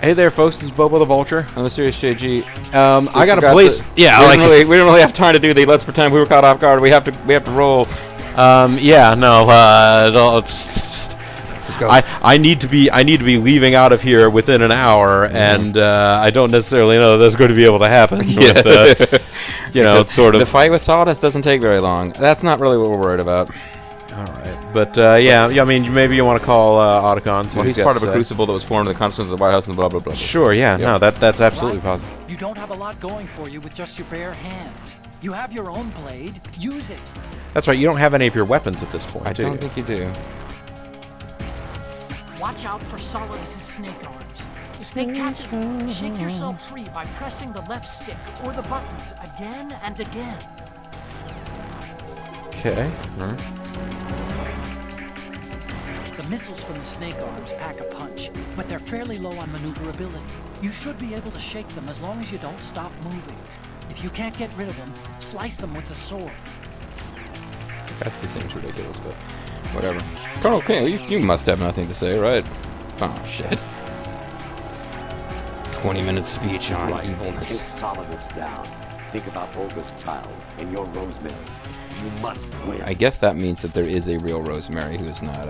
Hey there, folks. This is Bobo the Vulture. I'm the Serious JG. I got a place. Yeah, we don't really have time to do the let's pretend we were caught off guard. We have to roll. Yeah, no. Let's just go. I need to be leaving out of here within an hour, and I don't necessarily know that's going to be able to happen. Yeah. With, it's sort of the fight with Solidus doesn't take very long. That's not really what we're worried about. All right, but yeah. I mean, maybe you want to call Otacon. Well, he's part of a crucible that was formed in the consciousness of the White House and blah blah blah. Sure, yeah. No, that's absolutely possible. You don't have a lot going for you with just your bare hands. You have your own blade. Use it. That's right. You don't have any of your weapons at this point. I don't think you do. Watch out for Solidus' snake arms. If they catch you, shake yourself free by pressing the left stick or the buttons again and again. Okay. The missiles from the snake arms pack a punch, but they're fairly low on maneuverability. You should be able to shake them as long as you don't stop moving. If you can't get rid of them, slice them with the sword. That seems ridiculous, but whatever. Colonel King, you must have nothing to say, right? Oh, shit. 20-minute speech on evilness. Take Solidus down. Think about Olga's child and your Rosemary. You must win. I guess that means that there is a real Rosemary who is not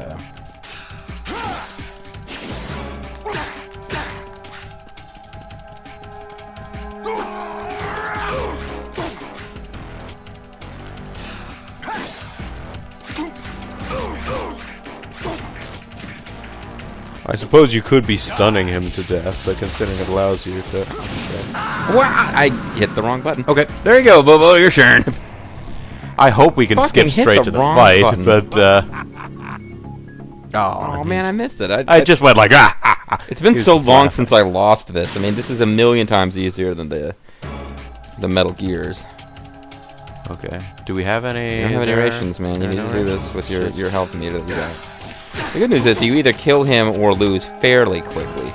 I suppose you could be stunning him to death, but considering it allows you to... Well, I hit the wrong button. Okay, there you go, Bobo, your turn. I hope we can Fucking skip straight to the wrong fight, button. but, Oh man, I missed it. I just went like, It's been so long since I lost this. I mean, this is a million times easier than the Metal Gears. Okay. Do we have any... You don't have any rations, man. You need to do this with your health meter that you got. The good news is you either kill him or lose fairly quickly.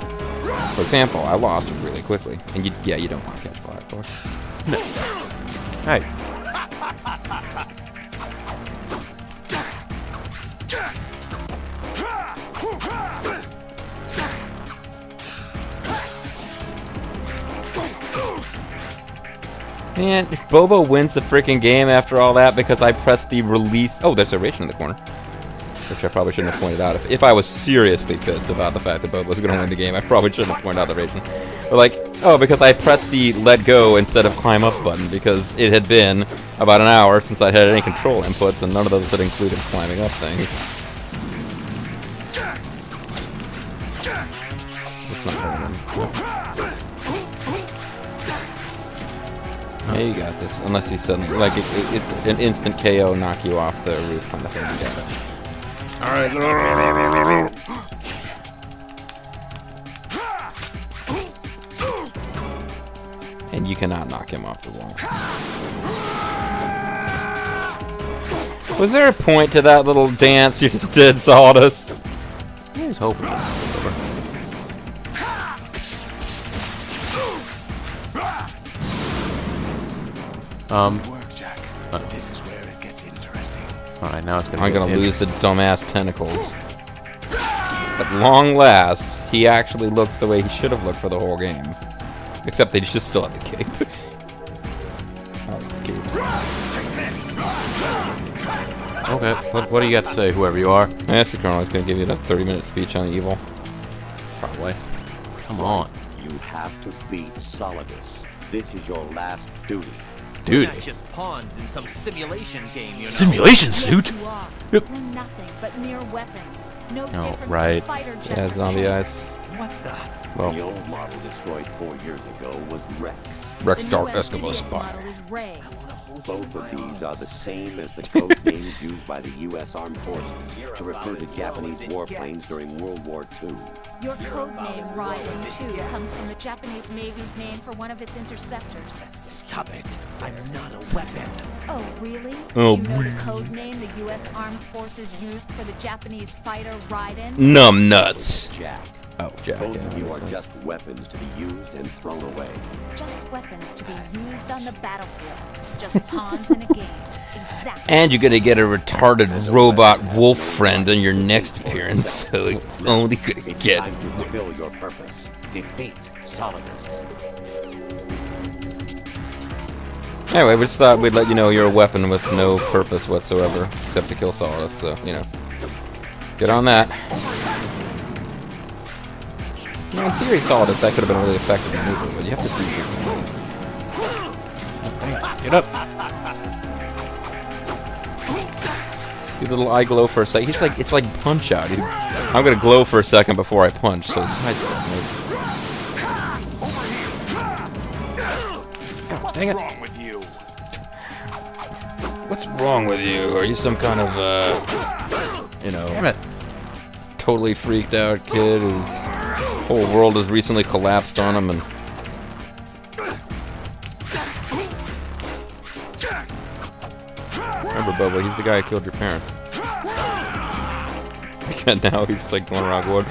For example, I lost really quickly. And you don't want to catch fire, of course. No. Hey. Man, if Bobo wins the freaking game after all that because I pressed the release... Oh, there's a ration in the corner. Which I probably shouldn't have pointed out. If I was seriously pissed about the fact that Bobo was going to win the game, I probably shouldn't have pointed out the ration. But like, oh, because I pressed the let go instead of climb up button because it had been about an hour since I had any control inputs and none of those had included climbing up things. It's not hurting him. Yeah, you got this. Unless he's suddenly... Like, it's an instant KO, knock you off the roof kind of thing. You got it. Alright. And you cannot knock him off the wall. Was there a point to that little dance you just did, Solidus? I was hoping it was This is where it gets interesting. Alright, now it's I'm gonna lose the dumbass tentacles. At long last, he actually looks the way he should have looked for the whole game. Except they just still have the cape. Oh, the capes. Okay, what do you got to say, whoever you are? That's the Colonel. He's gonna give you that 30-minute speech on evil. Probably. Come on. You have to beat Solidus. This is your last duty. Dude. Not just pawns in some simulation game, you know. Simulation suit? You are. Yep. You're nothing but mere weapons. No Oh, different right. from fighter jets. Yeah, zombie eyes. What the? Well, The old model destroyed 4 years ago was Rex. Rex The Dark newest Eskimo model Spire. is Ray. Both of these are the same as the code names used by the U.S. Armed Forces to refer to Japanese warplanes during World War II. Your code name, Raiden, too, comes from the Japanese Navy's name for one of its interceptors. Stop it. I'm not a weapon. Oh, really? Oh, Do you know the code name the U.S. Armed Forces used for the Japanese fighter Raiden? Numb nuts. Jack, Oh, Jack. Both Yeah, of you that are makes sense. just weapons to be used and thrown away. Just weapons to be used on the battlefield. Just pawns in a game. Exactly. And you're gonna get a retarded robot wolf friend in your next appearance, so it's only gonna It's get. time to fulfill your purpose. Defeat Solidus. Anyway, we just thought we'd let you know you're a weapon with no purpose whatsoever, except to kill Solidus, so, you know. Get on that. You know, in theory, Solidus, that could have been really effective in moving, but you have to do something. Get up. Do the little eye glow for a second. He's like, it's like Punch Out. I'm gonna glow for a second before I punch, so sidestep. Dang it. What's wrong with you? Are you some kind of, you know, Damn it. totally freaked out kid whose whole world has recently collapsed on him and... Remember, Bubba, he's the guy who killed your parents. And now he's like going around going...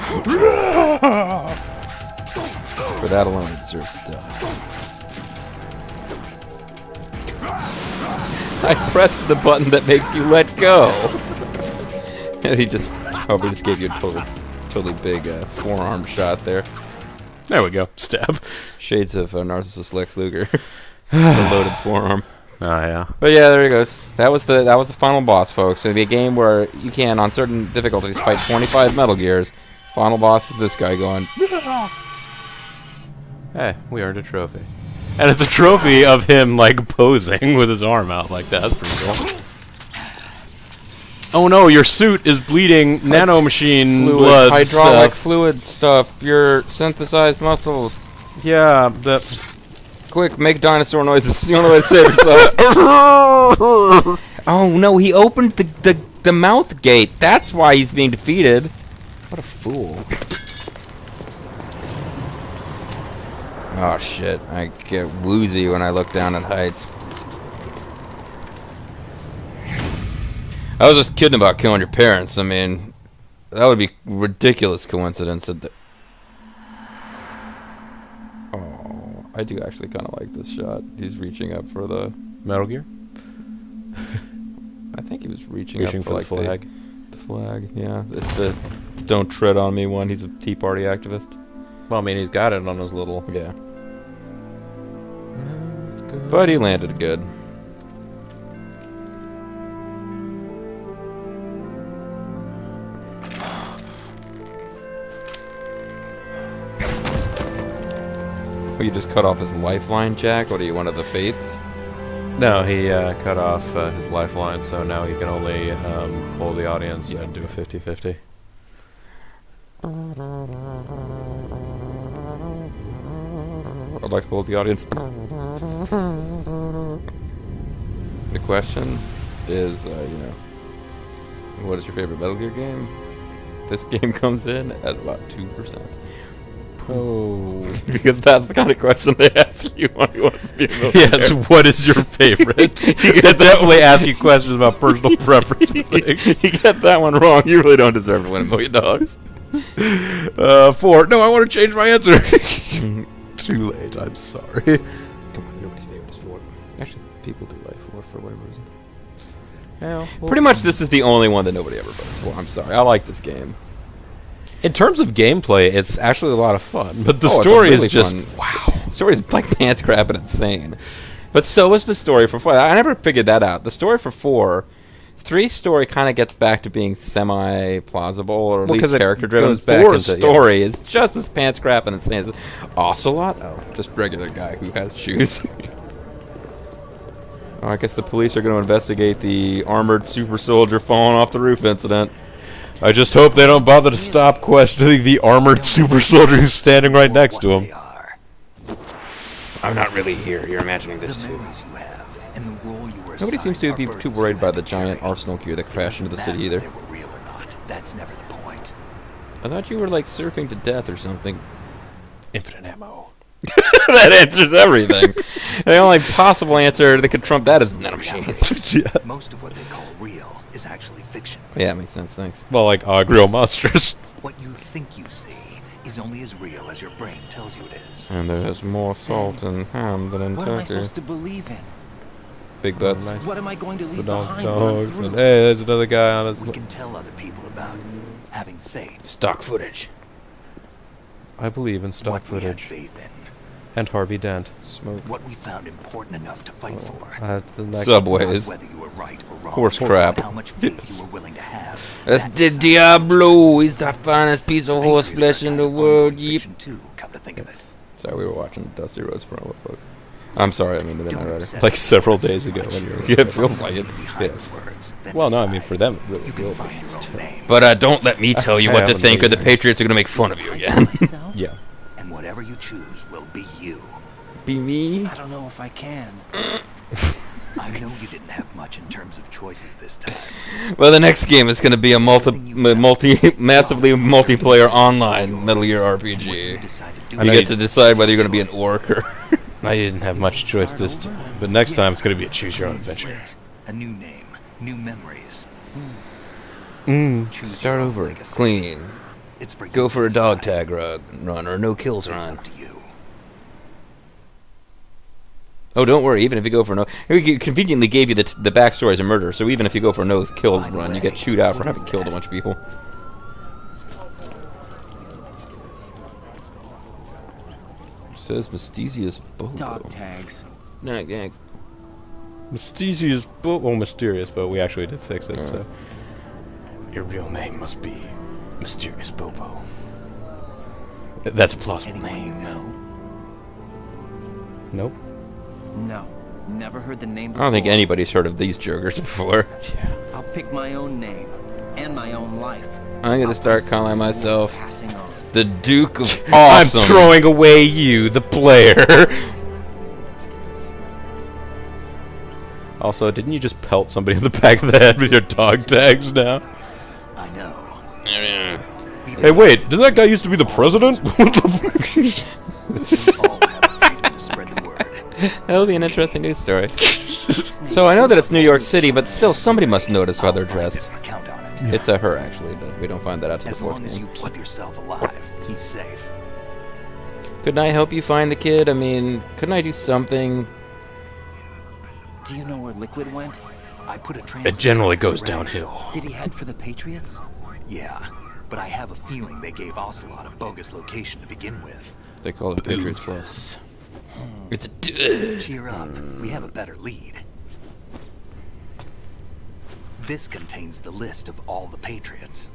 For that alone, he deserves to die. I pressed the button that makes you let go. And he just probably just gave you a totally big forearm shot there. There we go. Stab. Shades of narcissist Lex Luger. The loaded forearm. Oh, yeah. But yeah, there he goes. That was the final boss, folks. It'll be a game where you can, on certain difficulties, fight 25 Metal Gears. Final boss is this guy going. Hey, we earned a trophy. And it's a trophy of him, like, posing with his arm out like that. That's pretty cool. Oh no, your suit is bleeding nanomachine blood hydraulic stuff. fluid stuff. Your synthesized muscles. Yeah, the... Quick, make dinosaur noises. It's the only way to save yourself. Oh no, he opened the mouth gate. That's why he's being defeated. What a fool. Oh shit, I get woozy when I look down at heights. I was just kidding about killing your parents. I mean, that would be a ridiculous coincidence. Oh, I do actually kind of like this shot. He's reaching up for the Metal Gear? I think he was reaching Reaching up for the like flag. The flag, yeah. It's the "Don't tread on me" one. He's a Tea Party activist. Well, I mean, he's got it on his little... Yeah. But he landed good. You just cut off his lifeline, Jack? What are you, one of the fates? No, he cut off his lifeline, so now he can only pull the audience and do a 50-50. I'd like to hold the audience. The question is, what is your favorite Metal Gear game? This game comes in at about 2%. Oh, because that's the kind of question they ask you when you want to be a Metal Gear. Yes, what is your favorite? They definitely ask you questions about personal preference for things. You get that one wrong, you really don't deserve to win $1 million. 4. No, I want to change my answer. Too late. I'm sorry. Come on, nobody's favorite is 4. Actually, people do like 4 for whatever reason. Well, Pretty much this is the only one that nobody ever votes for. I'm sorry. I like this game. in terms of gameplay, it's actually a lot of fun, but the Oh, it's story really is just fun. wow. The story is like pants crapping insane. But so is the story for 4. I never figured that out. The story for 4, 3's story kind of gets back to being semi-plausible, or at least it character-driven. goes back 4's into- story is just as pants crapping insane. Ocelot? Oh, just regular guy who has shoes. Oh, I guess the police are going to investigate the armored super soldier falling off the roof incident. I just hope they don't bother to stop questioning the armored super soldier who's standing right next to him. I'm not really here. You're imagining this too. Nobody seems to be too worried by the giant arsenal gear that crashed into the city either. That's never the point. I thought you were like surfing to death or something. Infinite ammo. That answers everything. The only possible answer that could trump that is nanomachines. Yeah. Most of what they call real is actually fiction. Yeah, that makes sense. Thanks. Well, like real monsters. What you think you see is only as real as your brain tells you it is. And there's more salt and ham than in What am I turkey. supposed to believe in? Big butts. What am I going to The leave behind when I'm dogs. through? And hey, there's another guy on his. We can tell other people about having faith. Stock footage. I believe in stock What we had footage. faith in. And Harvey Dent. Smoke. What we found important enough to fight for. The next- Subways. Not whether you were right or wrong. Horse or crap. How much faith you were willing to have. That's the Diablo. He's the finest piece of horse flesh in the world. Yep. Fiction too, come to think of it. Sorry, we were watching Dusty Rhodes promo, folks. I'm sorry, I mean the Midnight Don't Rider. obsess Like several over days ago much. when you were. Yeah, it feels like it. Behind Yes. words, then Well, no, I mean decide. for them, it really You can will find be. your own name. But don't let me tell you I what to haven't think, or the either. Patriots are gonna make fun of you again. Myself? Yeah. And whatever you choose will be you. Be me. I don't know if I can. I know you didn't have much in terms of choices this time. Well, the next game is gonna be a massively multiplayer online Metal Gear You RPG. decided to do I You know get you- to decide whether you're gonna be an orc or. I didn't have much choice this time, but next time it's going to be a choose your own adventure. A new name, new memories. Choose Start your own over, legacy. clean. It's for you Go to for a dog decide. tag run or no kills It's run. up to you. Oh, don't worry. Even if you go for no, he conveniently gave you the backstory as a murderer. So even if you go for a no kills By the run, you way, get chewed out for what is having killed a that? bunch of people. Says Mystesius Bobo. Dog tags. Nah, yeah. Mysterious, well, mysterious, but we actually did fix it. So your real name must be Mysterious Bobo. That's a plausible Anyone you name. know? Nope. No. Never heard the name I don't think before. anybody's heard of these jerkers before. Yeah. I'll pick my own name. And my own life. I'm gonna I'll start find calling someone myself passing on. the Duke of Awesome. I'm throwing away you, the player. Also, didn't you just pelt somebody in the back of the head with your dog tags now? I know. Hey, wait, did that guy used to be the president? What the fuck? We all have the freedom to spread the word. That'll be an interesting news story. So I know that it's New York City, but still somebody must notice how they're dressed. Count on it. It's a her, actually, but we don't find that out till the As fourth long as you game. keep yourself alive, he's safe. Couldn't I help you find the kid? I mean, couldn't I do something? Do you know where Liquid went? I put a It transmitter generally on his goes radio. downhill. Did he head for the Patriots? Yeah, but I have a feeling they gave Ocelot a bogus location to begin with. They call it Patriots Plus. It's a Cheer up, we have a better lead. This contains the list of all the Patriots.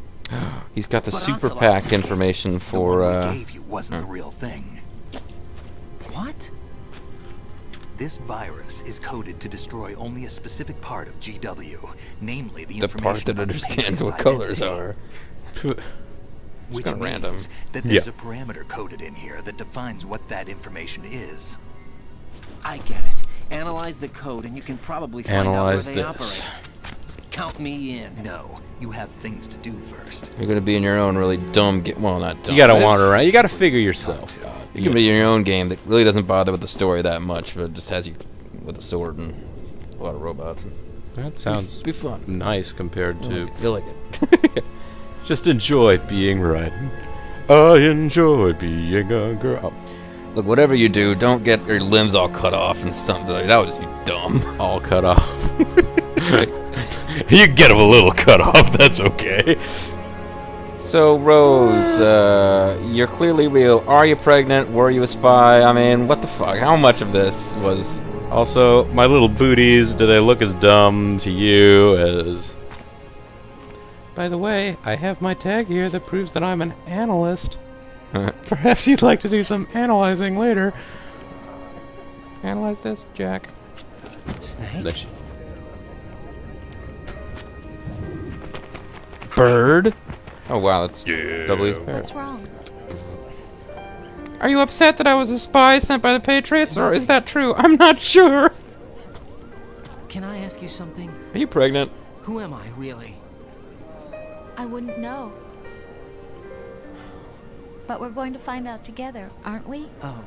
He's got the But super Ocelot's pack okay. information The for, one we gave you wasn't the real thing. What? This virus is coded to destroy only a specific part of GW, namely the the part information that about the understands Patriots' what colors identity, are. which kinda means random. that there's Yeah. a parameter coded in here that defines what that information is. I get it. Analyze the code and you can probably find Analyze out where they this. operate. Count me in. No, you have things to do first. You're gonna be in your own really dumb game. Well, not dumb. You gotta It's- wander around. You gotta figure yourself out. You can be in your own game that really doesn't bother with the story that much, but just has you with a sword and a lot of robots. And That sounds be fun. nice compared to You like it? just enjoy being Raiden. I enjoy being a girl. Look, whatever you do, don't get your limbs all cut off and something. Like, that would just be dumb. All cut off. You get them a little cut off. That's okay. So, Rose, you're clearly real. Are you pregnant? Were you a spy? I mean, what the fuck? How much of this was... Also, my little booties, do they look as dumb to you as... By the way, I have my tag here that proves that I'm an analyst. Perhaps you'd like to do some analyzing later. Analyze this, Jack. Snake? Bird? Oh, wow, that's doubly fair. What's wrong? Are you upset that I was a spy sent by the Patriots, or is that true? I'm not sure. Can I ask you something? Are you pregnant? Who am I, really? I wouldn't know. But we're going to find out together, aren't we? Oh,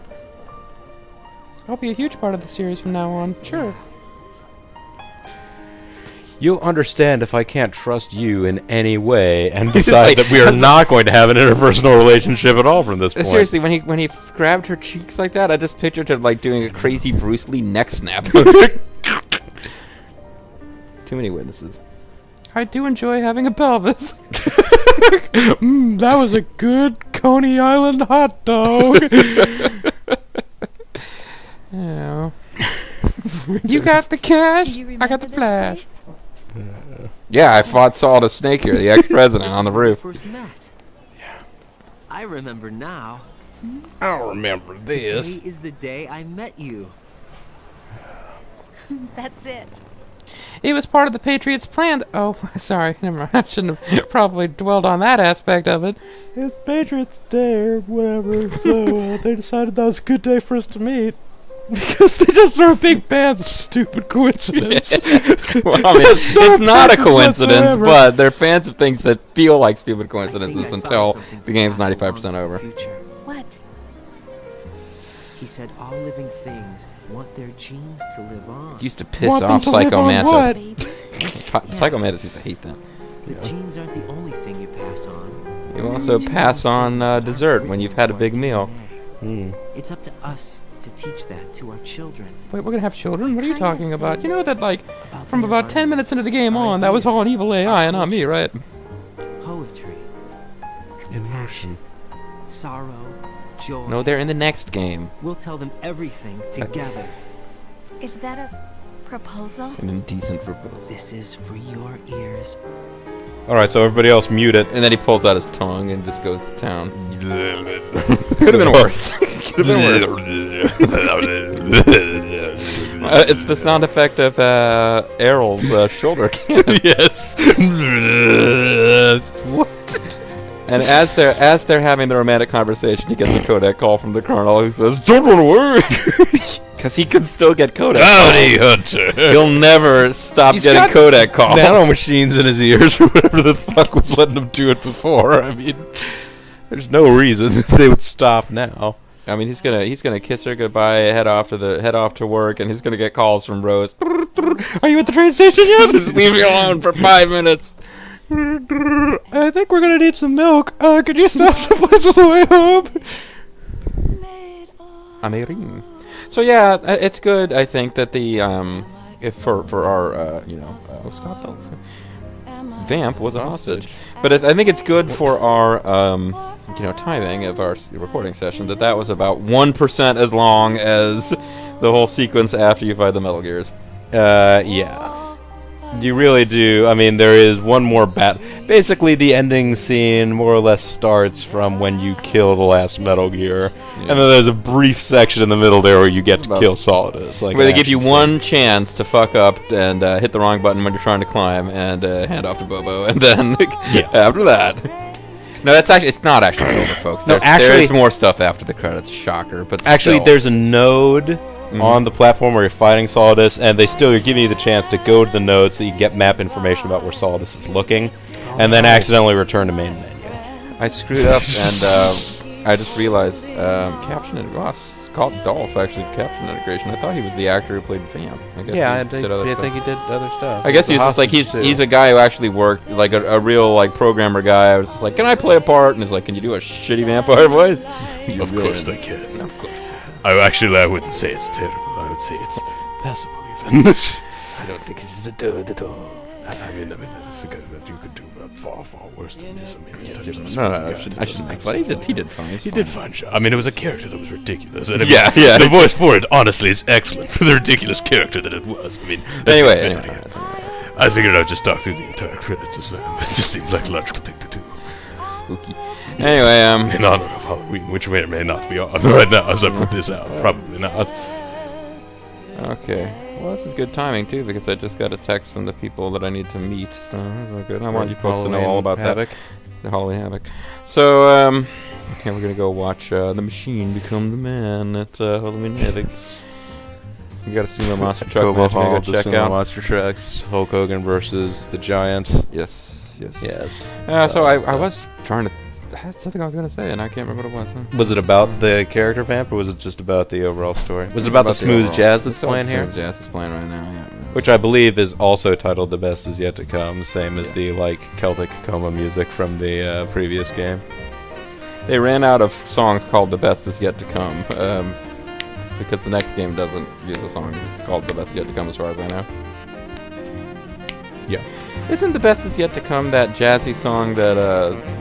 I'll be a huge part of the series from now on. Sure. You'll understand if I can't trust you in any way and It's decide like- that we are not going to have an interpersonal relationship at all from this point. Seriously, when he grabbed her cheeks like that, I just pictured her like doing a crazy Bruce Lee neck snap. Too many witnesses. I do enjoy having a pelvis. That was a good Coney Island hot dog. Yeah. You got the cash. Do you I got remember the this flash. place? Yeah, I fought Solidus Snake here, the ex-president, on the roof. First met. Yeah. I remember now. I remember this. Today is the day I met you. That's it. It was part of the Patriots' plan. Oh, sorry, never mind. I shouldn't have probably dwelled on that aspect of it. It's Patriots Day or whatever, so they decided that was a good day for us to meet. Because they just are a big band of stupid coincidence. Well, I mean, it's not a coincidence, whatsoever. but they're fans of things that feel like stupid I coincidences think I until found something the game's that belongs 95% to the over. future. What? He said all living things want their genes to live on. Used to piss Want them off to live Psycho on Mantis. what? Baby. Psycho Mantis used to hate them. The genes aren't the only thing you pass on. You also pass on dessert when you've had a big meal. It's up to us to teach that to our children. Wait, we're gonna have children? What are you Kind of talking about? thing. You know that, like, About from the about 10 minutes into the game on, our that was all an ideas, evil AI and not me, right? Poetry, Emotion. sorrow, joy. No, they're in the next game. We'll tell them everything together. Is that a proposal? An indecent proposal. This is for your ears. Alright, so everybody else mute it. And then he pulls out his tongue and just goes to town. Could have been worse. Could have been worse. It's the sound effect of Errol's shoulder cannon. Yes. What? And as they're having the romantic conversation, he gets a Kodak call from the colonel who says, "Don't run away," because he can still get Kodak Howdy, calls. Hunter. He'll never stop He's getting got Kodak calls. Nano machines in his ears or whatever the fuck was letting him do it before. I mean, there's no reason they would stop now. I mean, he's gonna kiss her goodbye, head off to work, and he's gonna get calls from Rose. Are you at the train station yet? Just leave me alone for 5 minutes. I think we're gonna need some milk. Could you stop someplace on the way home? Amerin. So yeah, it's good. I think that the if for our Scott Vamp was a hostage, but I think it's good for our timing of our recording session that was about 1% as long as the whole sequence after you fight the Metal Gears. Yeah. You really do. I mean, there is one more Basically, the ending scene more or less starts from when you kill the last Metal Gear, and then there's a brief section in the middle there where you get to kill Solidus. Like where they an give you action one chance to fuck up and hit the wrong button when you're trying to climb and hand off to Bobo, and then after that. No, it's not actually over, folks. No, There's more stuff after the credits. Shocker, but Actually, still. there's a node on the platform where you're fighting Solidus, and they still are giving you the chance to go to the node so you can get map information about where Solidus is looking, and then accidentally return to main menu. I screwed up, and I just realized caption and it's called Dolph actually caption integration. I thought he was the actor who played Vamp. I guess he did other stuff. he did other stuff. I guess he's just like he's a guy who actually worked like a real like programmer guy. I was just like, can I play a part? And he's like, can you do a shitty vampire voice? Of course I can. Of course. I wouldn't say it's terrible. I would say it's passable even. I don't think it's a turd at all. I mean, it's a guy that you could do far worse than this. I mean, I shouldn't make fun. He did fine. He did fine job. I mean, it was a character that was ridiculous. And Yeah. The voice for it, honestly, is excellent for the ridiculous character that it was. I mean, Anyway. I figured I'd just talk through the entire credits as well. It just seems like a logical thing to do. Spooky. Anyway, in honor of Halloween, which may or may not be on right now as I put this out. Probably not. Okay. Well, this is good timing too because I just got a text from the people that I need to meet. So that's all good. I want you folks to know all about that. The Halloween Havoc. So, okay, we're gonna go watch the Machine become the man at Halloween Havoc. You got a sumo monster truck match. We're gonna go check out. Monster trucks. Hulk Hogan versus the Giant. Yes. So I was trying to. I had something I was gonna say and I can't remember what it was. Was it about the character vamp or was it just about the overall story? Was it about the smooth jazz that's playing here? Smooth jazz is playing right now. Yeah. Which I believe is also titled The Best Is Yet to Come, same as the like Celtic coma music from the previous game. They ran out of songs called The Best Is Yet to Come, because the next game doesn't use a song called The Best Is Yet to Come as far as I know. Yeah. Isn't The Best Is Yet to Come that jazzy song that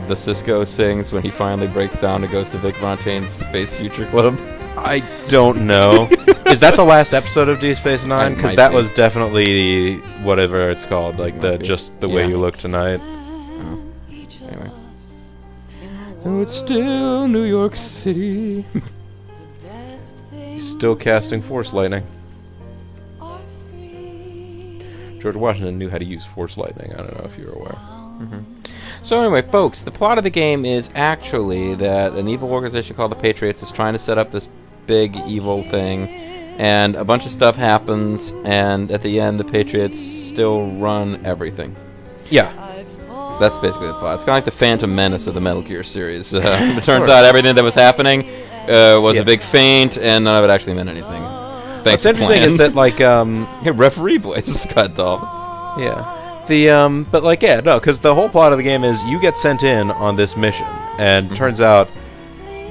the Cisco sings when he finally breaks down and goes to Vic Fontaine's Space Future Club? I don't know. Is that the last episode of Deep Space Nine? Because that was definitely whatever it's called, like Just the Way You Look Tonight. Oh. Anyway. Oh, it's still New York City. He's still casting Force Lightning. George Washington knew how to use Force Lightning. I don't know if you're aware. So anyway, folks, the plot of the game is actually that an evil organization called the Patriots is trying to set up this big evil thing, and a bunch of stuff happens, and at the end, the Patriots still run everything. Yeah. That's basically the plot. It's kind of like the Phantom Menace of the Metal Gear series. It turns out everything that was happening was a big feint, and none of it actually meant anything. What's interesting is that, like, referee voice is cut off. Yeah. But like, yeah, no, because the whole plot of the game is you get sent in on this mission, and turns out,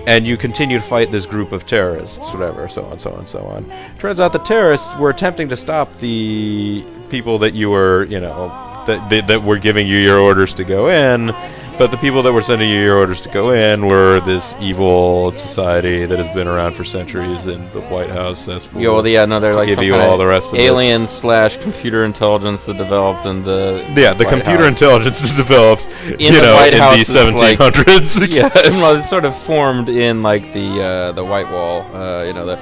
and you continue to fight this group of terrorists, whatever, so on, so on, so on. Turns out the terrorists were attempting to stop the people that you were, you know, that were giving you your orders to go in, but the people that were sending you your orders to go in were this evil society that has been around for centuries in the White House cesspool. Yeah, well, yeah, no, they're like give some you kind all of the rest of alien / computer intelligence that developed in the the computer intelligence that developed in the White House in the 1700s. Like, yeah, well, it's sort of formed in like the White Wall. You know,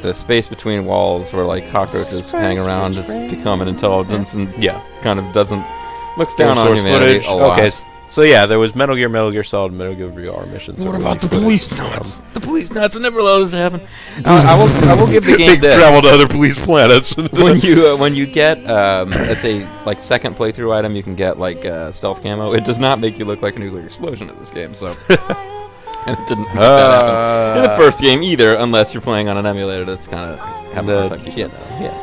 the space between walls where like cockroaches hang around has become an intelligence and kind of looks down on humanity a lot. Okay. So yeah, there was Metal Gear Solid, Metal Gear VR missions. What about the police nuts? The police nuts would never allow this to happen. I will give the game this. Travel to other police planets. when you get let's say like second playthrough item, you can get like stealth camo. It does not make you look like a nuclear explosion in this game. So and it didn't make that happen in the first game either, unless you're playing on an emulator that's kind of having a hard time. Yeah.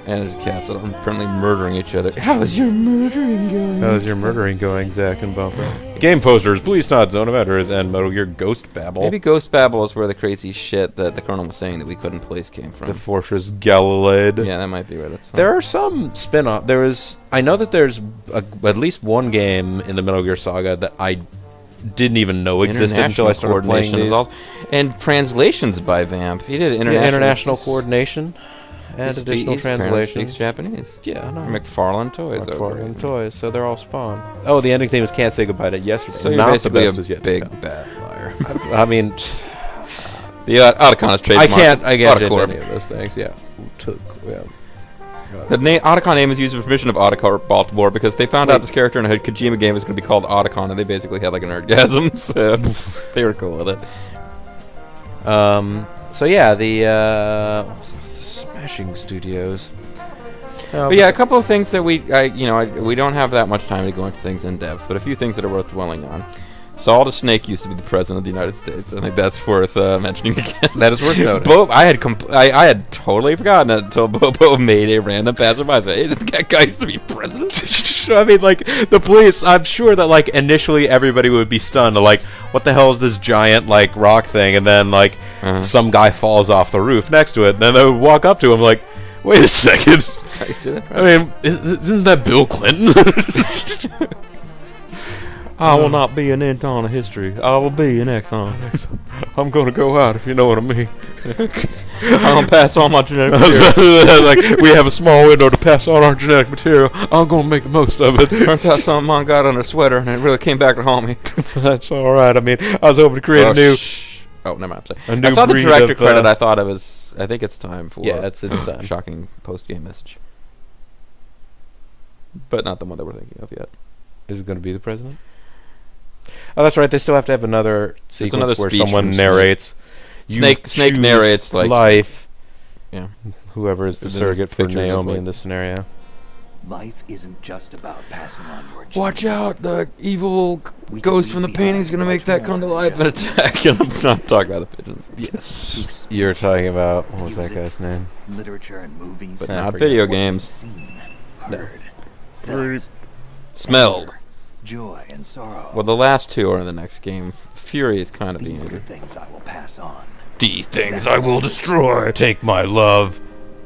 And there's cats that are apparently murdering each other. How is your murdering going? How is your murdering going, Zack and Bumper? Game posters, Police Not, Zone of Enters, and Metal Gear Ghost Babble. Maybe Ghost Babble is where the crazy shit that the Colonel was saying that we couldn't place came from. The Fortress Galileid. Yeah, that might be where that's from. There are some spin-off. I know that there's at least one game in the Metal Gear saga that I didn't even know existed until I started playing these. And translations by Vamp. He did international coordination. And additional translation. Speaks Japanese. Yeah, I know. McFarlane Toys. McFarlane Toys, so they're all Spawn. Oh, the ending theme is Can't Say Goodbye to Yesterday. So you're not basically the best is yet big to come. bad liar. I mean, the Otacon is trademarked. I can't change any of those things. Yeah. The Otacon name is used with permission of Otacon Baltimore because they found out this character in a Kojima game was going to be called Otacon, and they basically had like an orgasm, so they were cool with it. So yeah, the Smashing Studios. But yeah, a couple of things that we don't have that much time to go into things in depth, but a few things that are worth dwelling on. Solidus Snake used to be the president of the United States. I think that's worth mentioning again. That is worth noting. I had totally forgotten it until Bobo made a random passerby say, "Hey, that guy used to be president." I mean, like, the police, I'm sure that, like, initially everybody would be stunned, like, what the hell is this giant, like, rock thing? And then, like, some guy falls off the roof next to it, and then they would walk up to him, like, wait a second. I mean, isn't that Bill Clinton? I will not be an Inton of history. I will be an Exxon. I'm going to go out, if you know what I mean. I'm going to pass on my genetic material. Like, we have a small window to pass on our genetic material. I'm going to make the most of it. Turns out something mine got under a sweater, and it really came back to haunt me. That's all right. I mean, I was hoping to create a new... Oh, never mind. I saw the director credit. I thought it was... I think it's time for... Yeah, it's time. Shocking post-game message. But not the one that we're thinking of yet. Is it going to be the president? Oh, that's right. They still have to have another sequence where someone narrates. Snake narrates like life. Yeah. Whoever is the surrogate for Naomi in this scenario. Life isn't just about passing on your genes. Watch out, the evil We ghost can from the leave painting's gonna behind make that much come to more life than and just attack. And I'm not talking about the pigeons. Yes. You're talking about, what was that guy's name? literature and movies. But I not forget. video What we've games. Seen, heard, felt, Smelled. anger, joy and sorrow. Well, the last two are in the next game. Fury is kind of the These are the end. things I will pass on. These things I will destroy. Take my love,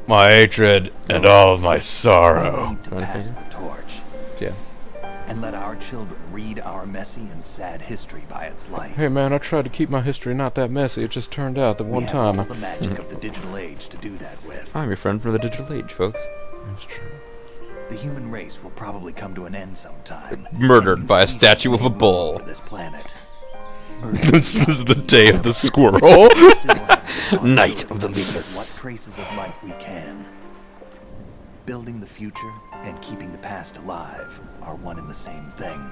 my hatred, and all of my We sorrow. need to pass the torch Yeah. and let our children read our messy and sad history by its light. Hey man, I tried to keep my history not that messy. It just turned out that We one have time. all the magic of the digital age to do that with. I'm your friend from the digital age, folks. That's true. The human race will probably come to an end sometime. Murdered and by a species statue of a will rule bull. over this planet. This was the day of the squirrel. Still have the Night of the responsibility to Lepus. What traces of life we can. Building the future and keeping the past alive are one and the same thing.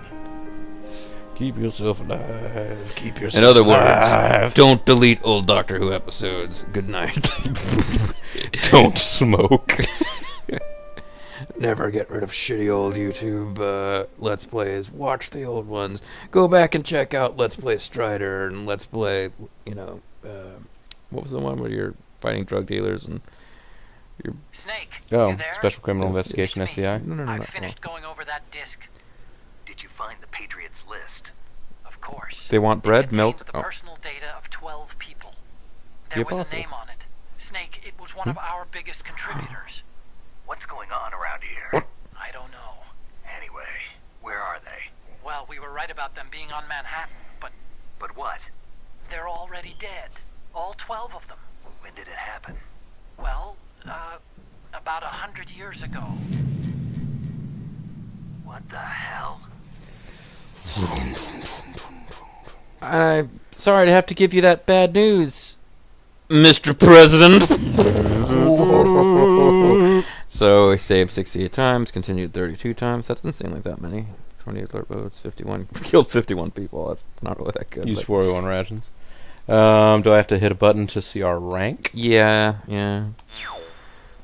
Keep yourself alive. Keep In yourself other alive. words, don't delete old Doctor Who episodes. Good night. Don't smoke. Never get rid of shitty old YouTube Let's Plays. Watch the old ones. Go back and check out Let's Play Strider and Let's Play, what was the one where you're fighting drug dealers and you're... Snake, Oh, you there? Special Criminal Investigation It's me. SCI. No. I've finished going over that disc. Did you find the Patriots list? Of course. They want It bread, contains milk? the Oh. personal data of 12 people. The There was a apostles. name on it. Snake, it was one of our biggest contributors. What's going on around here? I don't know. Anyway, where are they? Well, we were right about them being on Manhattan, but But what? they're already dead. All 12 of them. When did it happen? Well, about 100 years ago. What the hell? I'm sorry to have to give you that bad news, Mr. President. So he saved 68 times, continued 32 times. That doesn't seem like that many. 28 alert votes, 51. Killed 51 people. That's not really that good. Use but- 41 rations. Do I have to hit a button to see our rank? Yeah.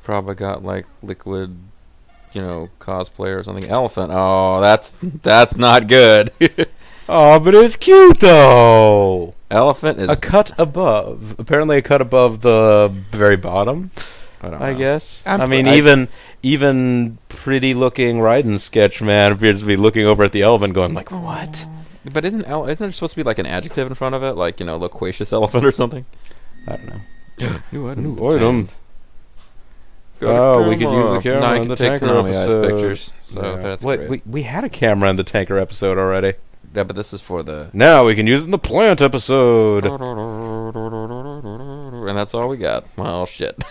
Probably got like liquid, cosplay or something. Elephant. Oh, that's not good. Oh, but it's cute though. Elephant is A cut above. Apparently, a cut above the very bottom. I don't I know. guess. I'm I mean, pr- even pretty-looking Raiden sketch man appears to be looking over at the elephant, going like, "What?" But isn't there supposed to be like an adjective in front of it, like loquacious elephant or something? I don't know. New Item. Oh, we could use the camera in the tanker episode. pictures. So Yeah. that's Wait, great. we had a camera in the tanker episode already. Yeah, but this is for the. Now we can use it in the plant episode. And that's all we got. Well, shit.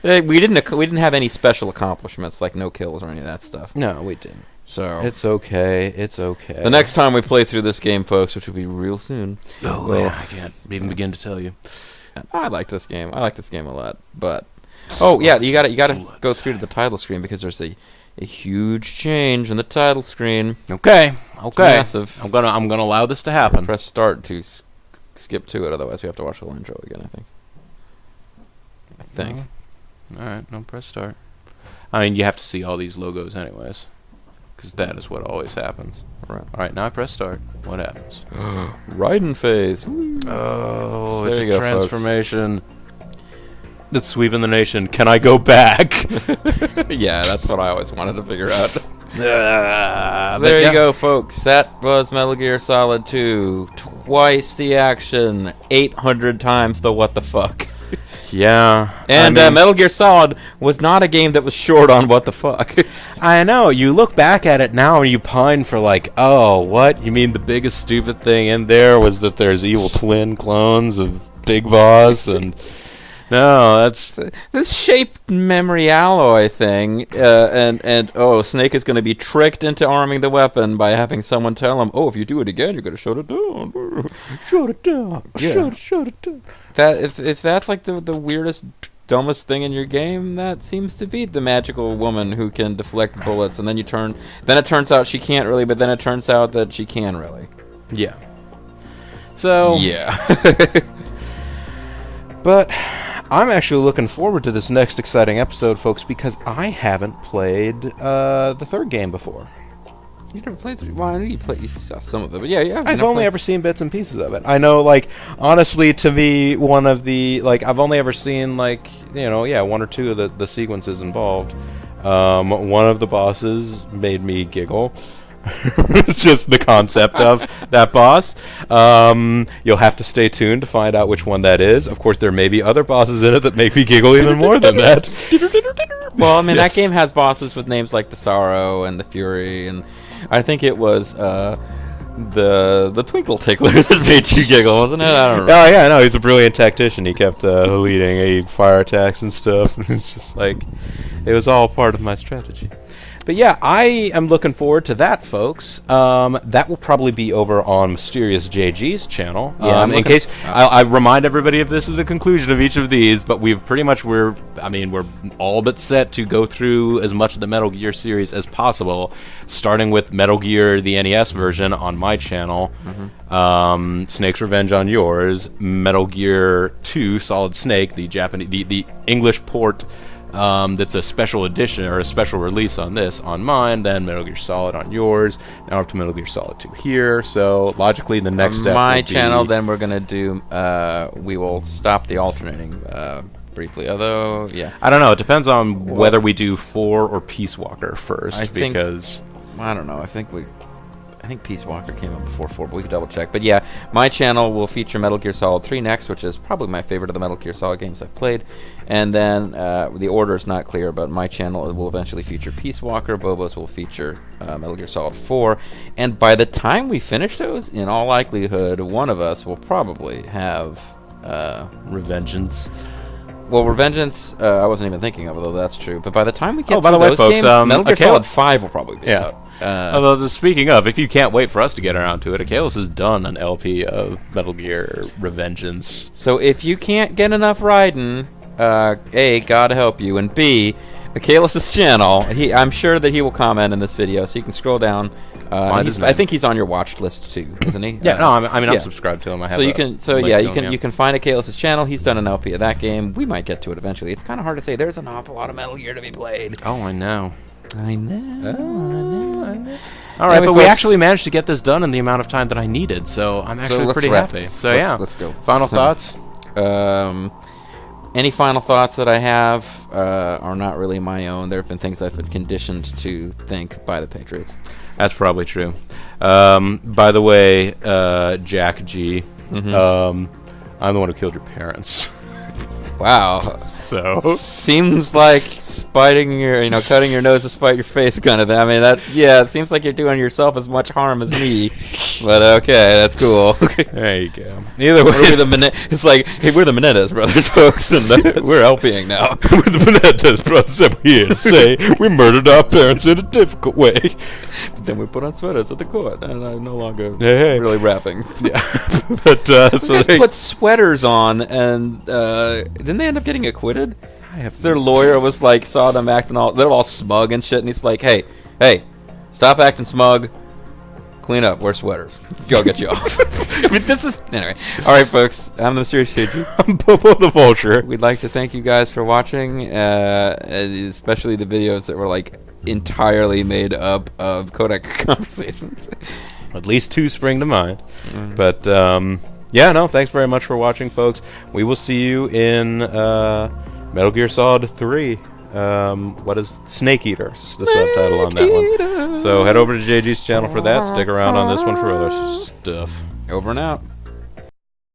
we didn't have any special accomplishments like no kills or any of that stuff. No, we didn't. So It's okay. It's okay. the next time we play through this game, folks, which will be real soon. Oh, well, I can't even begin to tell you. I like this game. I like this game a lot. But yeah, you gotta go through to the title screen because there's a huge change in the title screen. Okay. massive. I'm gonna allow this to happen. Press start to skip to it. Otherwise, we have to watch the whole intro again. I think. All right. No, press start. I mean, you have to see all these logos anyways, because that is what always happens. Right. All right. Now I press start. What happens? Raiden phase. Woo. Oh, There it's you a go, transformation. It's sweeping the nation. Can I go back? Yeah, that's what I always wanted to figure out. But There yeah. you go, folks. That was Metal Gear Solid 2. Twice the action, 800 times the what the fuck. Yeah. And I mean, Metal Gear Solid was not a game that was short on what the fuck. I know. You look back at it now and you pine for like, oh, what? You mean the biggest stupid thing in there was that there's evil twin clones of Big Boss and... No, that's... This shaped memory alloy thing, and Snake is going to be tricked into arming the weapon by having someone tell him, oh, if you do it again, you're going to shut it down. Shut it down. Yeah. Shut it down. That if that's like the weirdest, dumbest thing in your game, that seems to be the magical woman who can deflect bullets, and then it turns out she can't really, but then it turns out that she can really. Yeah. So... Yeah. But I'm actually looking forward to this next exciting episode, folks, because I haven't played the third game before. You never played through. Well, I know you played. You saw some of it, but yeah. I've only ever seen bits and pieces of it. I know, like, honestly, to me, one of the I've only ever seen one or two of the sequences involved. One of the bosses made me giggle. It's just the concept of that boss. You'll have to stay tuned to find out which one that is. Of course, there may be other bosses in it that make me giggle even more than that. Well, I mean, Yes. that game has bosses with names like the Sorrow and the Fury, and I think it was the Twinkle Tickler that made you giggle, wasn't it? I don't remember. Oh yeah, no, he's a brilliant tactician. He kept leading fire attacks and stuff. It's just like it was all part of my strategy. But yeah, I am looking forward to that, folks. That will probably be over on Mysterious JG's channel. Yeah, in case I remind everybody of this at the conclusion of each of these, but we're all but set to go through as much of the Metal Gear series as possible, starting with Metal Gear the NES version on my channel, Snake's Revenge on yours, Metal Gear 2 Solid Snake, the English port. That's a special edition or a special release on this on mine, then Metal Gear Solid on yours, now up to Metal Gear Solid 2 here. So logically the next step my will be channel, then we're gonna do we will stop the alternating briefly, although I don't know, it depends on whether we do 4 or Peace Walker first. I think Peace Walker came out before 4, but we could double check. But yeah, my channel will feature Metal Gear Solid 3 next, which is probably my favorite of the Metal Gear Solid games I've played. And then the order is not clear, but my channel will eventually feature Peace Walker. Bobo's will feature Metal Gear Solid 4. And by the time we finish those, in all likelihood, one of us will probably have Revengeance. Well, Revengeance, I wasn't even thinking of, although that's true. But by the time we get by to the way, those folks, games, Metal Gear Solid 5 will probably be out. Although, speaking of, if you can't wait for us to get around to it, Akalis has done an LP of Metal Gear Revengeance. So if you can't get enough Raiden, A, God help you, and B, Akalis' channel, I'm sure that he will comment in this video, so you can scroll down. I think he's on your watch list too, isn't he? Yeah, no, I'm subscribed to him. I have you can find Akalis' channel. He's done an LP of that game. We might get to it eventually. It's kind of hard to say. There's an awful lot of Metal Gear to be played. Oh, I know. All right, anyway, but we actually managed to get this done in the amount of time that I needed, so I'm actually pretty happy. So let's go. Final thoughts? Any final thoughts that I have are not really my own. There have been things I've been conditioned to think by the Patriots. That's probably true. By the way, Jack G, I'm the one who killed your parents. Wow. So seems like cutting your nose to spite your face kind of thing. I mean, it seems like you're doing yourself as much harm as me. But okay, that's cool. There you go. Either way, it's like, hey, we're the Menendez brothers, folks, and we're LPing now. We're the Menendez brothers, and we're here to say we murdered our parents in a difficult way. But then we put on sweaters at the court, and I'm no longer really rapping. Yeah, but so they put sweaters on, and didn't they end up getting acquitted? Their lawyer was like, saw them acting they're all smug and shit, and he's like, hey, stop acting smug. Clean up, wear sweaters. Go get you off. I mean, anyway. All right, folks. I'm the Mysterious JG. I'm Bobo the Vulture. We'd like to thank you guys for watching, especially the videos that were like entirely made up of Kodak conversations. At least 2 spring to mind. But thanks very much for watching, folks. We will see you in Metal Gear Solid 3. What is Snake Eater? Is the subtitle on that one. So head over to JG's channel for that. Stick around on this one for other stuff. Over and out.